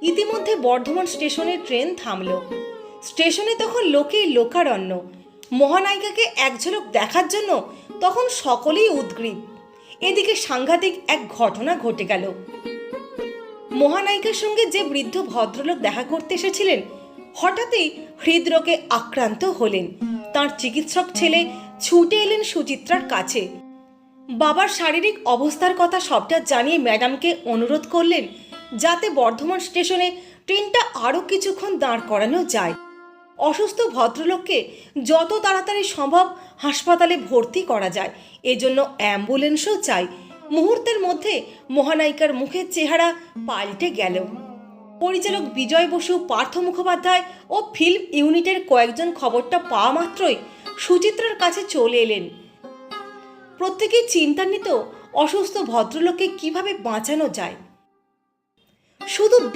ইতিমধ্যে বর্ধমান স্টেশনে ট্রেন থামল। স্টেশনে তখন লোকেই লোকারণ্য। মহানায়িকাকে এক ঝলক দেখার জন্য তখন সকলেই উদগ্রীব। এদিকে সাংঘাতিক এক ঘটনা ঘটে গেল। মহানায়িকার সঙ্গে যে বৃদ্ধ ভদ্রলোক দেখা করতে এসেছিলেন হঠাৎই হৃদরোগে আক্রান্ত হলেন। তার চিকিৎসক ছেলে ছুটে এলেন সুচিত্রার কাছে। বাবার শারীরিক অবস্থার কথা সবটা জানিয়ে ম্যাডামকে অনুরোধ করলেন যাতে বর্ধমান স্টেশনে ট্রেনটা আরও কিছুক্ষণ দাঁড় করানো যায়। অসুস্থ ভদ্রলোককে যত তাড়াতাড়ি সম্ভব হাসপাতালে ভর্তি করা যায়, এজন্য অ্যাম্বুলেন্সও চাই। মুহূর্তের মধ্যে মহানায়িকার মুখের চেহারা পাল্টে গেল। পরিচালক বিজয় বসু, পার্থ মুখোপাধ্যায় ও ফিল্ম ইউনিটের কয়েকজন খবরটা পাওয়া মাত্রই সুচিত্রার কাছে চলে এলেন। প্রত্যেকেই চিন্তান্বিত অসুস্থ ভদ্রলোককে কিভাবে বাঁচানো যায়। শুধু